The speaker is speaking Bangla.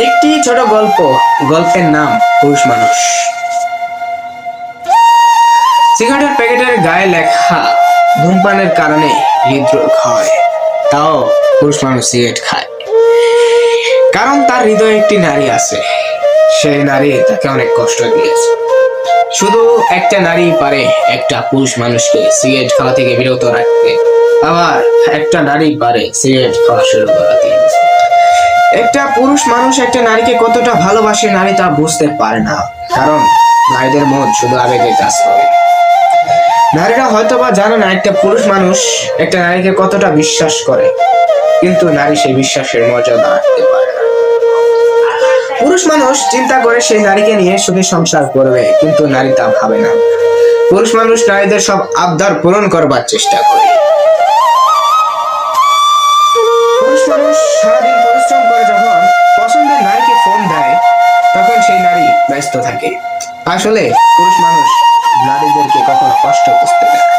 একটি ছোট গল্প, গল্পের নাম পুরুষ মানুষ। সিগারেটের প্যাকেটের গায়ে লেখা ধূমপানের কারণে হৃদরোগ হয়, তাও পুরুষ মানুষ সিগারেট খায় কারণ তার হৃদয়ে একটি নারী আছে। সেই নারী তাকে অনেক কষ্ট দিয়েছে। শুধু একটা নারী পারে একটা পুরুষ মানুষকে সিগারেট খাওয়া থেকে বিরত রাখতে, আবার একটা নারী পারে সিগারেট খাওয়া শুরু করাতে। একটা পুরুষ মানুষ একটা নারীকে কতটা ভালোবাসে নারী তা বুঝতে পারে না, কারণ নারীদের মন শুধু আবেগে কাজ করে। নারীরা হয়তোবা জানে না একটা পুরুষ মানুষ একটা নারীকে কতটা বিশ্বাস করে, কিন্তু নারী সেই বিশ্বাসের মর্যাদা রাখতে পারে না। পুরুষ মানুষ চিন্তা করে সেই নারীকে নিয়ে সুখে সংসার করবে, কিন্তু নারী তা ভাবে না। পুরুষ মানুষ নারীদের সব আবদার পূরণ করবার চেষ্টা করে। পুরুষ মানুষ সারাদিন পরিশ্রম করে যখন পছন্দের নারীকে ফোন দেয়, তখন সেই নারী ব্যস্ত থাকে। আসলে পুরুষ মানুষ নারীদেরকে কখনো কষ্ট বুঝতে দেয় না।